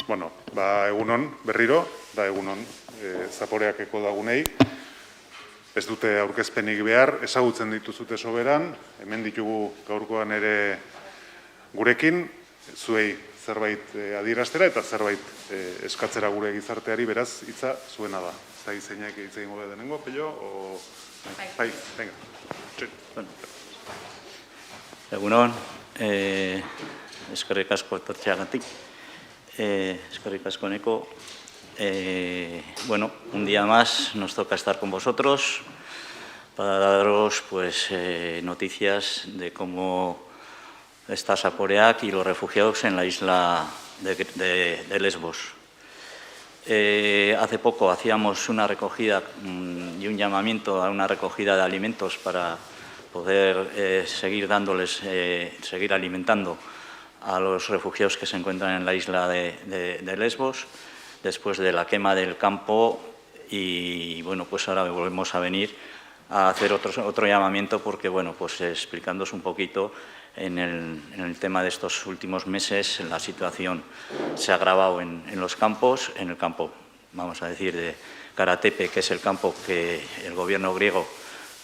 Bueno, egunon berriro, da egunon zaporeakeko dagunei. Ez dute aurkezpenik behar, ezagutzen dituzute soberan, hemen ditugu gaurkoan ere gurekin, zuei zerbait adieraztera eta zerbait eskatzera gure gizarteari, beraz, hitza zuena da. Zai zeinak hitz egingo da denengo, Pello, o... Bai, venga. Egunon, eskerrik asko etortzeagatik, eskerrik asko neko. Bueno, un día más nos toca estar con vosotros para daros pues, noticias de cómo está Zaporeak y los refugiados en la isla de Lesbos. Hace poco hacíamos una recogida y un llamamiento a una recogida de alimentos para poder seguir dándoles, seguir alimentando a los refugiados que se encuentran en la isla de Lesbos, después de la quema del campo, y bueno, pues ahora volvemos a venir a hacer otro llamamiento porque, bueno, pues explicándoos un poquito en el tema de estos últimos meses, la situación se ha agravado en los campos, en el campo, vamos a decir, de Karatepe, que es el campo que el gobierno griego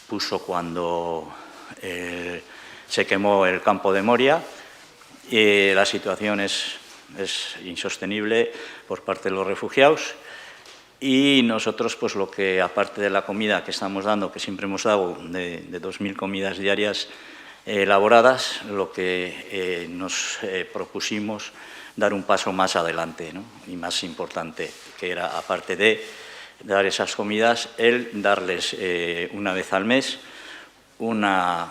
puso cuando se quemó el campo de Moria. La situación es insostenible por parte de los refugiados y nosotros, pues lo que, aparte de la comida que estamos dando, que siempre hemos dado de 2.000 comidas diarias elaboradas, lo que nos propusimos dar un paso más adelante, ¿no? Y más importante, que era, aparte de dar esas comidas, el darles una vez al mes una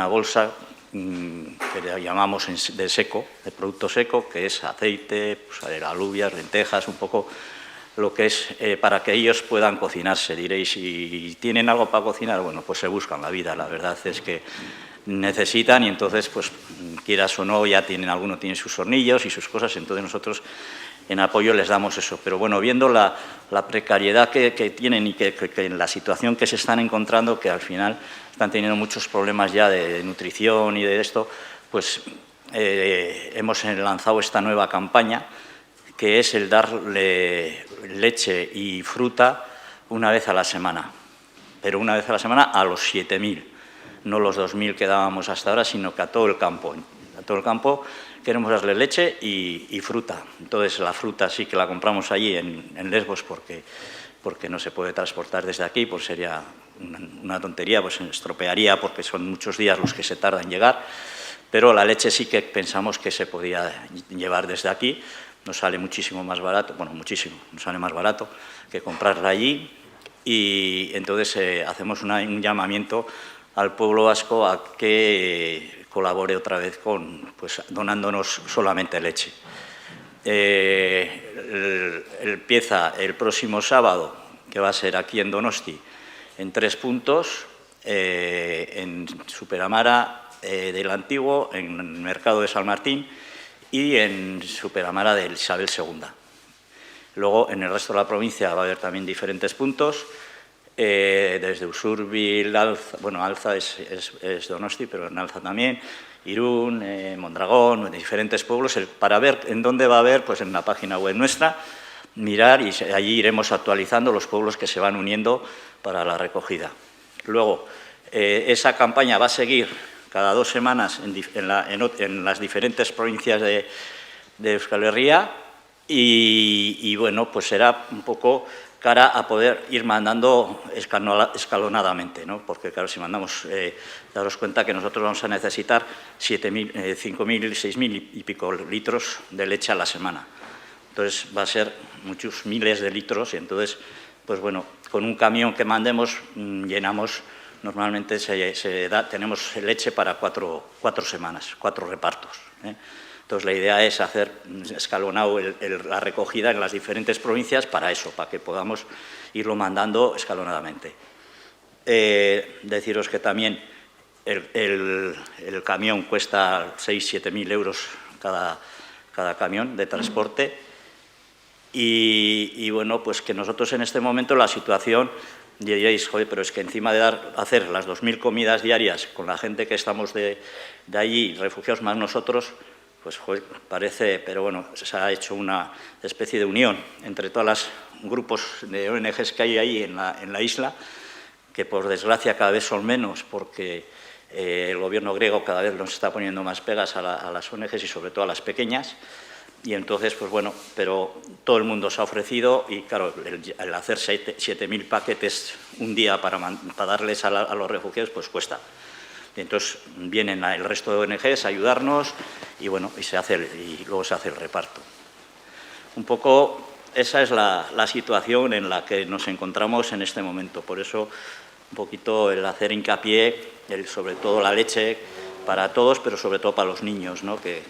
bolsa que le llamamos de seco, de producto seco, que es aceite, pues, alubias, lentejas, un poco lo que es para que ellos puedan cocinarse. Diréis, si tienen algo para cocinar, bueno, pues se buscan la vida. La verdad es que necesitan y entonces, pues quieras o no, ya tienen, alguno tiene sus hornillos y sus cosas, entonces nosotros en apoyo les damos eso. Pero bueno, viendo la precariedad que tienen y que en la situación que se están encontrando, que al final están teniendo muchos problemas ya de nutrición y de esto, pues hemos lanzado esta nueva campaña, que es el darle leche y fruta una vez a la semana, pero una vez a la semana a los 7.000, no los 2.000 que dábamos hasta ahora, sino que a todo el campo. A todo el campo queremos darle leche y fruta. Entonces la fruta sí que la compramos allí en Lesbos porque no se puede transportar desde aquí, pues sería una tontería, pues se estropearía porque son muchos días los que se tarda en llegar, pero la leche sí que pensamos que se podía llevar desde aquí, nos sale muchísimo más barato, bueno, muchísimo, nos sale más barato que comprarla allí, y entonces hacemos un llamamiento al pueblo vasco a que colabore otra vez pues, donándonos solamente leche. Empieza el próximo sábado, que va a ser aquí en Donosti, en 3 puntos, en Superamara del Antiguo, en el Mercado de San Martín y en Superamara de Isabel II. Luego, en el resto de la provincia va a haber también diferentes puntos, desde Usurbil, Alza, bueno, Alza es Donosti, pero en Alza también, Irún, Mondragón, diferentes pueblos, para ver en dónde va a haber, pues en la página web nuestra, mirar, y allí iremos actualizando los pueblos que se van uniendo para la recogida. Luego, esa campaña va a seguir cada 2 semanas en las diferentes provincias de Euskal Herria y bueno, pues será un poco cara a poder ir mandando escalonadamente, ¿no? Porque claro, si mandamos, daros cuenta que nosotros vamos a necesitar 5.000, 6.000 y pico litros de leche a la semana. Entonces va a ser muchos miles de litros y entonces, pues bueno, con un camión que mandemos llenamos, normalmente tenemos leche para 4 semanas, 4 repartos, ¿eh? Entonces la idea es hacer escalonado la recogida en las diferentes provincias para eso, para que podamos irlo mandando escalonadamente. Deciros que también el camión cuesta 6.000–7.000 euros cada camión de transporte. Y bueno, pues que nosotros en este momento la situación, diréis, joder, pero es que encima de hacer las 2.000 comidas diarias con la gente que estamos de allí, refugiados más nosotros, pues parece, pero bueno, se ha hecho una especie de unión entre todos los grupos de ONGs que hay ahí en la isla, que por desgracia cada vez son menos porque el gobierno griego cada vez nos está poniendo más pegas a las ONGs y sobre todo a las pequeñas. Y entonces, pues bueno, pero todo el mundo se ha ofrecido y claro, el hacer 7.000 paquetes un día para darles a los refugiados, pues cuesta. Y entonces vienen el resto de ONGs a ayudarnos y bueno, y luego se hace el reparto. Un poco esa es la situación en la que nos encontramos en este momento. Por eso un poquito el hacer hincapié, sobre todo la leche para todos, pero sobre todo para los niños, ¿no? Que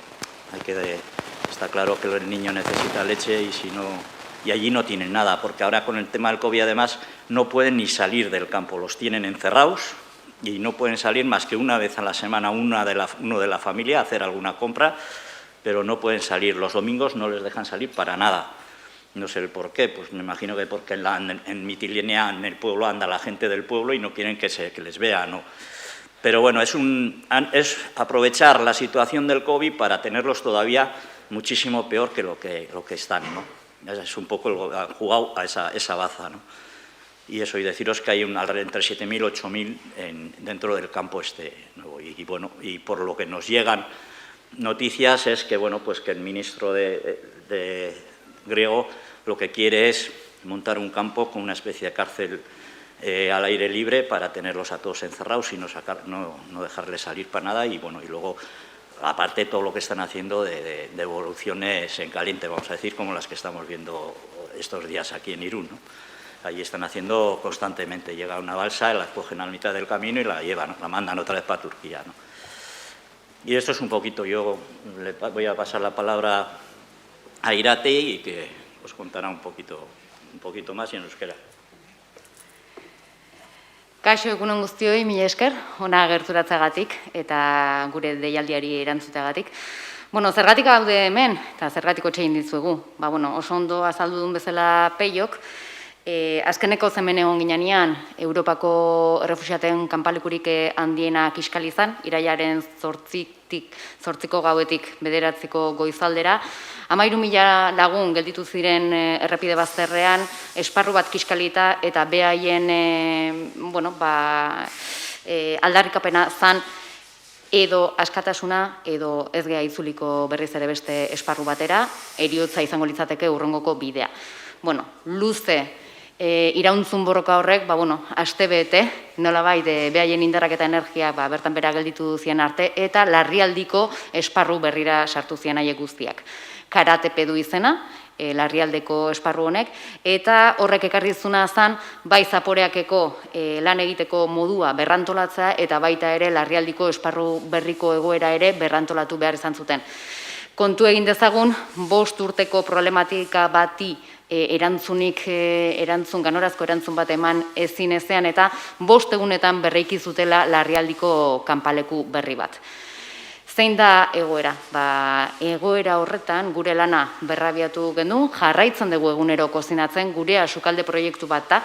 está claro que el niño necesita leche y allí no tienen nada, porque ahora con el tema del COVID además no pueden ni salir del campo, los tienen encerrados y no pueden salir más que una vez a la semana uno de la familia a hacer alguna compra, pero no pueden salir. Los domingos no les dejan salir para nada. No sé el por qué, pues me imagino que porque en Mitilene, en el pueblo, anda la gente del pueblo y no quieren que les vean, ¿no? Pero bueno, es aprovechar la situación del COVID para tenerlos todavía muchísimo peor que lo que están, ¿no? Es un poco jugado a esa baza, ¿no? Y eso, y deciros que hay entre 7.000 y 8.000 dentro del campo nuevo. Y bueno, y por lo que nos llegan noticias es que, bueno, pues que el ministro de griego lo que quiere es montar un campo con una especie de cárcel al aire libre para tenerlos a todos encerrados y no dejarles salir para nada. Y bueno, y luego aparte todo lo que están haciendo de devoluciones en caliente, vamos a decir, como las que estamos viendo estos días aquí en Irún, ¿no? Allí están haciendo constantemente, llega una balsa, la cogen a la mitad del camino y la llevan, la mandan otra vez para Turquía, ¿no? Y esto es un poquito, yo le voy a pasar la palabra a Irati y que os contará un poquito más y en euskera. Kaixo egunon guztioi, mila esker, hona gerturatzeagatik eta gure deialdiari erantzuteagatik. Bueno, zergatik gaude hemen, eta zergatik otxein dizuegu. Oso ondo azaldu duen bezala Peiok, azkeneko zemen egon ginean Europako errefuxiaten kanpalekurik handiena kiskal izan, irailaren 8ko gauetik 9ko goizaldera. 13.000 lagun gelditu ziren errepide bazterrean, esparru bat kiskalita eta behaien aldarrikapena zan edo askatasuna edo ez gea itzuliko berriz ere beste esparru batera, heriotza izango litzateke urrengoko bidea. Luze irauntzun borroka horrek, astebete, nolabait behaien indarrak eta energia bertan bera gelditu zien arte, eta larrialdiko esparru berrira sartu zien haiek guztiak. Karatepe du izena, larrialdeko esparru honek, eta horrek ekarrizuna zan, bai zaporeakeko lan egiteko modua berrantolatzea, eta baita ere larrialdiko esparru berriko egoera ere berrantolatu behar izan zuten. Kontu egin dezagun, 5 urteko problematika bati ganorazko erantzun bat eman ezin ezean, eta 5 egunetan berreiki zutela larrialdiko kanpaleku berri bat. Zein da egoera? Egoera horretan gure lana berrabiatu genuen, jarraitzen dugu egunero kozinatzen, gurea sukalde proiektu bat da,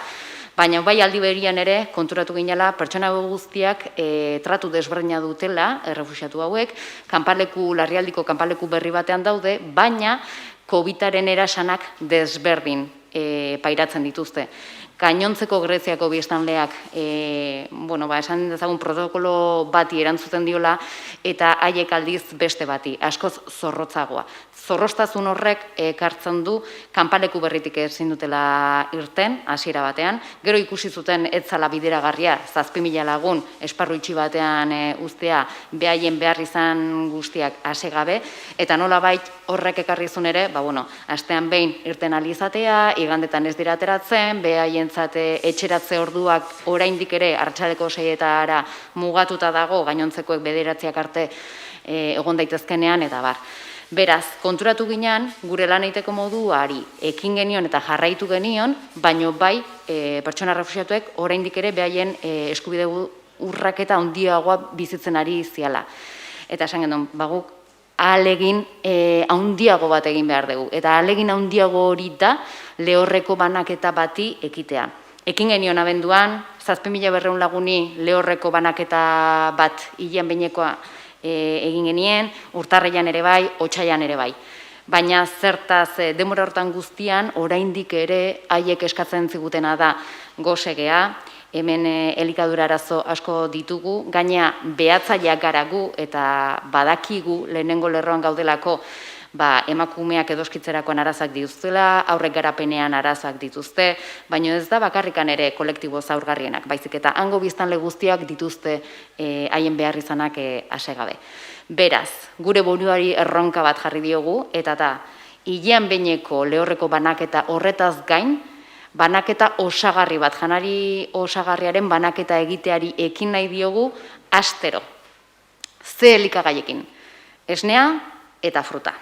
baina bai aldi berian ere konturatu ginela pertsona guztiak tratu desberdina dutela, errefuxiatu hauek, larrialdiko kanpaleku berri batean daude, baina COVID-aren erasanak desberdin pairatzen dituzte. Gainontzeko Greziako biztanleak, esan dezagun protokolo bati erantzuten diola, eta haiek aldiz beste bati, askoz zorrotzagoa. Zorroztasun horrek ekartzen du kanpaleku berritik ezin dutela irten, hasiera batean. Gero ikusi zuten etzala bideragarria, 7.000 lagun esparru itxi batean uztea, behaien behar izan guztiak asegabe, eta nolabait horrek ekarrizun ere, astean behin irten alizatea, igandetan ez dira ateratzen, behaien etxeratze orduak oraindik ere arratsaldeko 6etara mugatuta dago, gainontzekoek 9 arte egon daitezkenean, eta bar. Beraz, konturatu ginean, gure lan egiteko moduari ekin genion eta jarraitu genion, baino bai pertsona errefuxiatuek oraindik ere behaien eskubide urraketa handiagoa bizitzen ari ziala. Eta esan genuen, guk ahalegin handiago bat egin behar dugu. Eta ahalegin handiago hori da lehorreko banaketa bati ekitea. Ekin genion abenduan, 7.200 laguni lehorreko banaketa bat hilean behinekoa egin genien, urtarrilean ere bai, otsailean ere bai. Baina zertaz denbora hortan guztian, oraindik ere haiek eskatzen zigutena da gosegea, hemen elikadura arazo asko ditugu, gaina behatzaileak garagu eta badakigu lehenengo lerroan gaudelako emakumeak edoskitzerakoan arazak dituztela, aurrek garapenean arazak dituzte, baina ez da bakarrikan ere kolektibo zaurgarrienak, baizik eta hango biztanle guztiak dituzte haien behar izanak asegabe. Beraz, gure buruari erronka bat jarri diogu, eta da, hilean behineko lehorreko banaketa horretaz gain, banaketa osagarri bat, janari osagarriaren banaketa egiteari ekin nahi diogu astero. Ze elikagaiekin? Esnea eta fruta.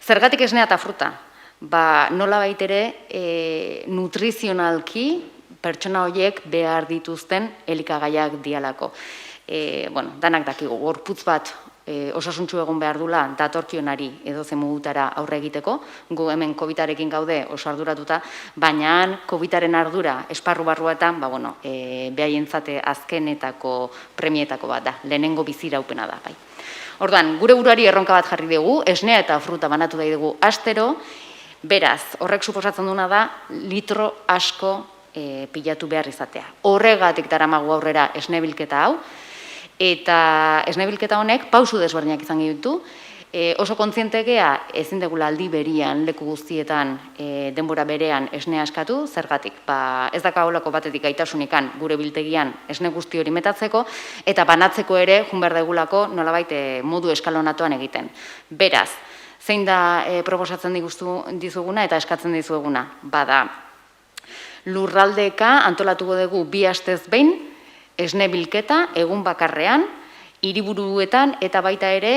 Zergatik esnea eta fruta? Nola baitere nutrizionalki pertsona horiek behar dituzten elikagaiak dialako. Danak dakigu, gorputz bat osasuntsu egon behar dula datorkionari edo zemugutara aurre egiteko, gu hemen COVID-arekin gaude oso arduratuta, baina COVID-aren ardura esparru barruetan, behaientzate azkenetako premietako bat da, lehenengo biziraupena da. Orduan, gure buruari erronka bat jarri dugu, esnea eta fruta banatu da dugu astero, beraz, horrek suposatzen duna da litro asko pilatu behar izatea. Horregatik daramagu aurrera esne bilketa hau, eta esne bilketa honek pausu desberdinak izan ditu, oso kontzientegea ezin degula aldi berian, leku guztietan, denbora berean esnea askatu, zergatik, ez dakaolako batetik gaitasunekan gure biltegian esne guzti hori metatzeko, eta banatzeko ere, jun behar degulako nolabait modu eskalonatuan egiten. Beraz, zein da proposatzen dizuguna eta eskatzen dizuguna? Bada, lurraldeka antolatuko dugu 2 astez behin, esne bilketa egun bakarrean, hiriburuetan eta baita ere,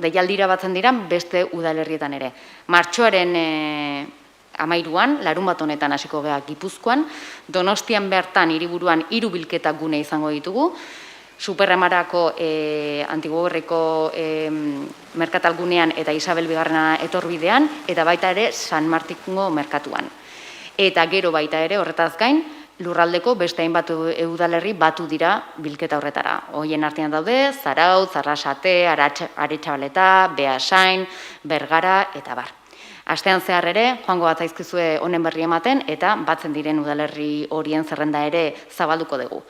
deialdira batzen dira beste udalerrietan ere. Martxoaren 13an, larunbat honetan hasiko gea Gipuzkoan, Donostian bertan hiriburuan 3 bilketa gune izango ditugu, Superramarako Antigoberriko merkatalgunean eta Isabel Bigarrena etorbidean, eta baita ere San Martingo merkatuan. Eta gero baita ere horretaz gain, lurraldeko beste hainbat udalerri batu dira bilketa horretara. Hoien artean daude, Zarautz, Arrasate, Aretxabaleta, Beasain, Bergara eta bar. Astean zehar ere, joango bat zaizkizue honen berri ematen, eta batzen diren udalerri horien zerrenda ere zabalduko dugu.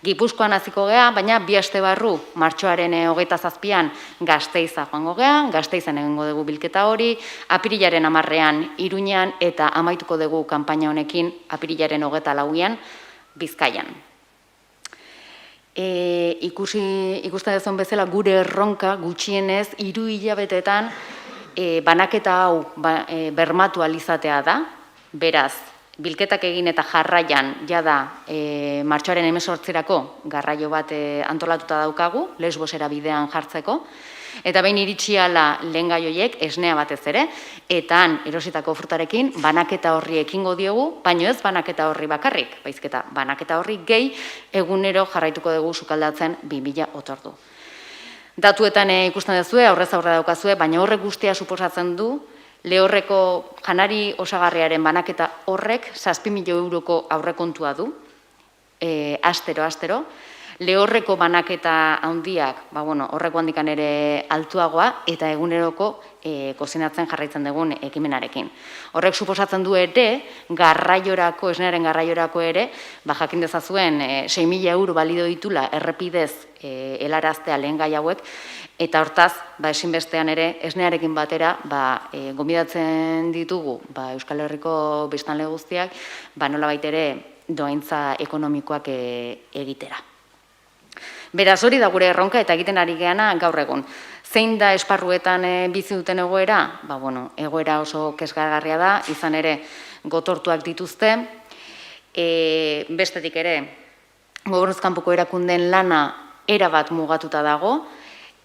Gipuzkoan hasiko gea, baina 2 aste barru, martxoaren 27an Gasteiza joango gea, Gasteizan egingo dugu bilketa hori, apirilaren 10ean Iruñean eta amaituko dugu kanpaina honekin apirilaren 24an Bizkaian. Ikusten dezun bezala gure erronka gutxienez 3 hilabetetan banaketa hau bermatu alizatea da, beraz, bilketak egin eta jarraian, jada, martxoaren 18erako garraio bat antolatuta daukagu, Lesbosera bidean jartzeko, eta behin iritsi ala lehen gai horiek, esnea batez ere, eta han erositako frutarekin banaketa horri ekingo diogu, baino ez banaketa horri bakarrik, baizketa banaketa horri gehi egunero jarraituko dugu sukaldatzen 2000 otordu. Datuetan ikusten duzue, aurrez aurre daukazue, baina horrek guztia suposatzen du, lehorreko janari osagarriaren banaketa horrek 7.000 euroko aurrekontua du, astero. Lehorreko banaketa handiak, horreko handikan ere altuagoa, eta eguneroko kozinatzen jarraitzen dugun ekimenarekin. Horrek suposatzen du ere, garraiorako, esnearen garraiorako ere, jakin dezazuen 6.000 euro balido ditula errepidez helaraztea lehen gai hauek, eta hortaz, ezinbestean ere, esnearekin batera, gonbidatzen ditugu Euskal Herriko biztanle guztiak, nolabait ere dohaintza ekonomikoak egitera. Beraz hori da gure erronka eta egiten ari geana gaur egun. Zein da esparruetan bizi duten egoera? Egoera oso kezkagarria da, izan ere gotortuak dituzte, bestetik ere gobernuz kanpoko erakundeen lana erabat mugatuta dago,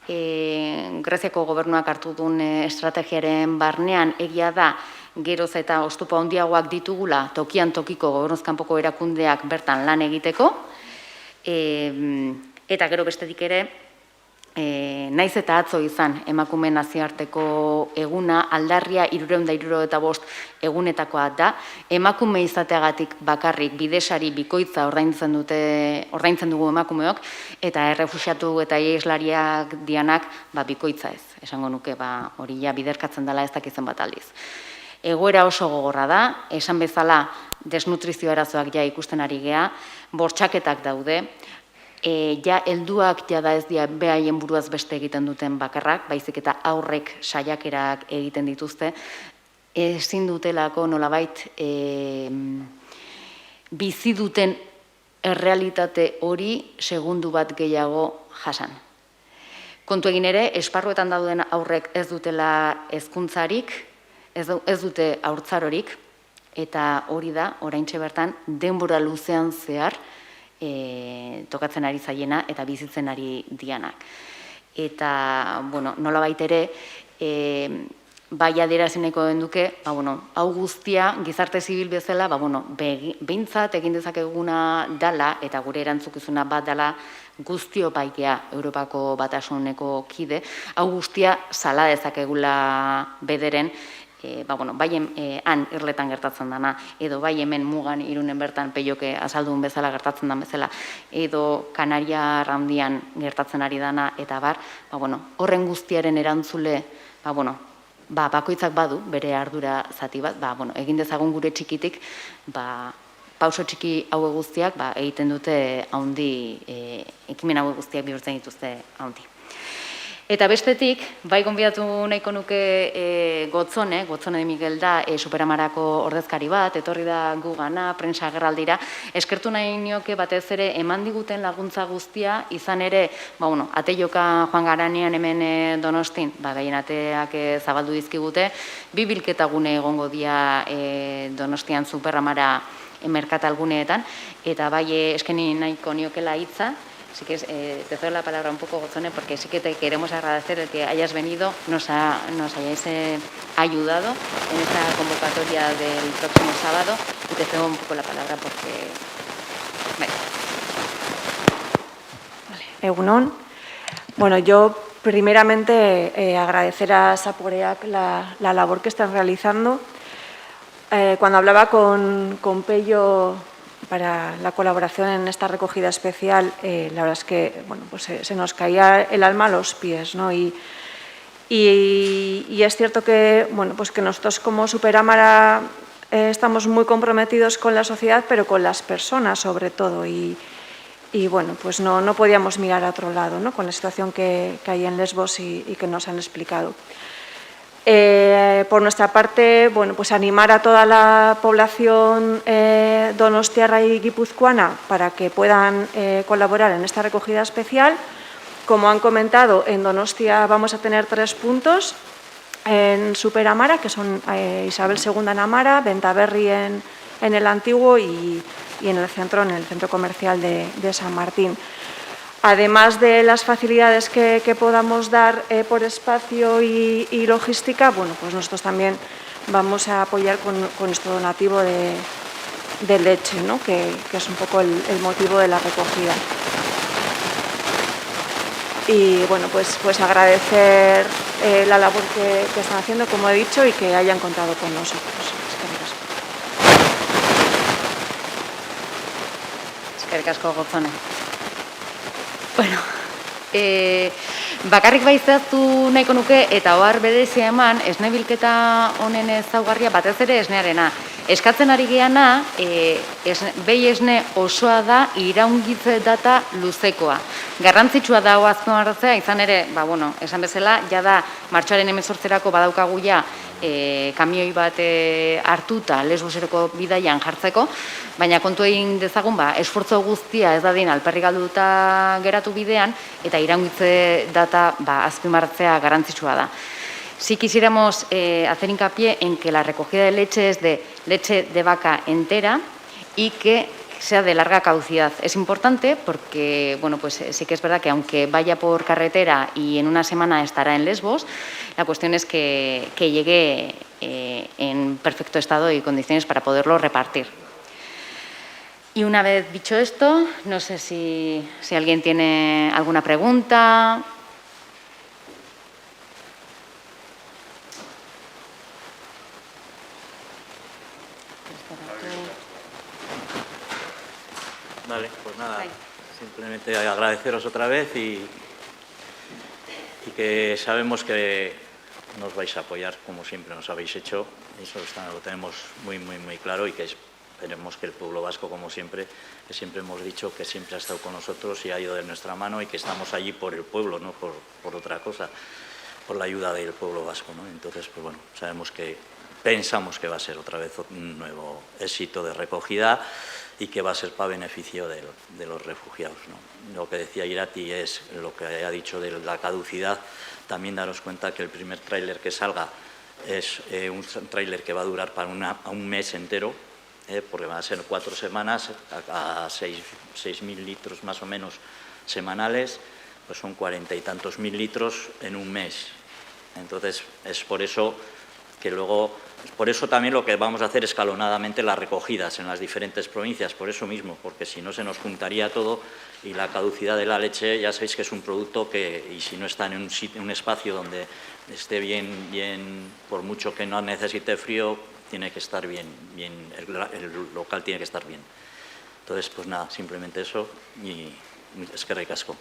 Greziako gobernuak hartu duen estrategiaren barnean egia da geroz eta oztopo handiagoak ditugula tokian tokiko gobernuz kanpoko erakundeak bertan lan egiteko, eta gero bestetik ere naiz eta atzo izan emakume nazioarteko eguna, aldarria 375 egunetakoa da, emakume izateagatik bakarrik bidesari bikoitza ordaintzen dugu emakumeok, eta errefuxiatu eta ieslariak dianak bikoitza ez. Esango nuke hori ja biderkatzen dela ez dakizen bat aldiz. Egoera oso gogorra da, esan bezala desnutrizio arazoak ja ikusten ari gea, bortxaketak daude, ja helduak jada ez dira behaien buruaz beste egiten duten bakarrak, baizik eta aurrek saiakerak egiten dituzte, ezin dutelako nolabait bizi duten errealitate hori segundu bat gehiago jasan. Kontu egin ere, esparruetan dauden aurrek ez dutela hezkuntzarik, ez dute haurtzarorik, eta hori da, oraintxe bertan, denbora luzean zehar, tokatzen ari zaiena eta bizitzen ari dianak. Eta, nolabait ere, bai adieraziko den duke, hau guztia, gizarte zibil bezala, behintzat egin dezakeguna dala, eta gure erantzukizuna bat dala, guztio baikea Europako Batasuneko kide, hau guztia sala dezakegula bederen, bai han irletan gertatzen dana, edo bai hemen mugan Irunen bertan peioke azaldun bezala gertatzen dan bezala, edo Kanaria Arraundian gertatzen ari dana, eta horren guztiaren erantzule, bakoitzak badu bere ardura zati bat, egin dezagun gure txikitik, pauso txiki haue guztiak egiten dute haundi, ekimen haue guztiak bihurtzen dituzte haundi. Eta bestetik, bai gonbidatu nahiko nuke Gotzone de Miguel da Superamarako ordezkari bat, etorri da gu gana, prensa agerraldira, eskertu nahi nioke batez ere eman diguten laguntza guztia, izan ere, ateioka joan garanean hemen Donostin, gehien ateak zabaldu dizkigute, 2 bilketa gune egongo dia Donostian Superamara merkatalguneetan, eta bai eskeni nahiko niokela hitza. Así que te doy la palabra un poco, Gotzone, porque sí que te queremos agradecer el que hayas venido, nos hayáis ayudado en esta convocatoria del próximo sábado, y te cedo un poco la palabra porque... Vale. Egunon. Bueno, yo primeramente agradecer a Zaporeak la labor que están realizando. Cuando hablaba con Pello para la colaboración en esta recogida especial, la verdad es que se nos caía el alma a los pies, ¿no? Y es cierto que, que nosotros como Superámara estamos muy comprometidos con la sociedad, pero con las personas sobre todo. Y no podíamos mirar a otro lado, ¿no? Con la situación que hay en Lesbos y que nos han explicado. Por nuestra parte, animar a toda la población donostiarra y guipuzcoana para que puedan colaborar en esta recogida especial. Como han comentado, en Donostia vamos a tener 3 puntos en Superamara, que son Isabel II en Amara, Bentaberri en el Antiguo y en el centro comercial de San Martín. Además de las facilidades que podamos dar por espacio y logística, nosotros también vamos a apoyar con nuestro donativo de leche, ¿no? que es un poco el motivo de la recogida. Y pues agradecer la labor que están haciendo, como he dicho, y que hayan contado con nosotros. Eskerrik asko, Gotzone. Bakarrik baizaztu nahiko nuke eta ohar berezia eman esne bilketa honen ezaugarria batez ere esnearena. Eskatzen ari geana, behi esne osoa da iraungitze data luzekoa. Garrantzitsua da hau azpimarratzea, izan ere, esan bezala, jada martxoaren 18erako badaukagu ja kamioi bat hartuta Lesboseroko bidaian jartzeko, baina kontu egin dezagun, esfortzo guztia ez dadin alperrik galduta geratu bidean, eta iraungitze data azpimarratzea garrantzitsua da. Sí quisiéramos hacer hincapié en que la recogida de leche es de leche de vaca entera y que sea de larga caducidad. Es importante porque, sí que es verdad que aunque vaya por carretera y en una semana estará en Lesbos, la cuestión es que llegue en perfecto estado y condiciones para poderlo repartir. Y una vez dicho esto, no sé si alguien tiene alguna pregunta. Vale, pues nada, Bai. simplemente agradeceros otra vez y que sabemos que nos vais a apoyar como siempre nos habéis hecho. Eso lo tenemos muy claro y que esperemos que el pueblo vasco, como siempre, que siempre hemos dicho que siempre ha estado con nosotros y ha ido de nuestra mano y que estamos allí por el pueblo, no por otra cosa, por la ayuda del pueblo vasco, ¿no? Entonces, pues bueno, pensamos que va a ser otra vez un nuevo éxito de recogida y que va a ser para beneficio de los refugiados, ¿no? Lo que decía Irati es lo que ha dicho de la caducidad. También daros cuenta que el primer tráiler que salga es un tráiler que va a durar para un mes entero, porque van a ser 4 semanas a 6.000 litros más o menos semanales, pues son 40 y tantos mil litros en un mes. Entonces, es por eso que luego, por eso también lo que vamos a hacer escalonadamente las recogidas en las diferentes provincias, por eso mismo, porque si no se nos juntaría todo y la caducidad de la leche, ya sabéis que es un producto que, y si no está en un espacio donde esté bien, por mucho que no necesite frío, tiene que estar bien, el local tiene que estar bien. Entonces, pues nada, simplemente eso y es que ricasco.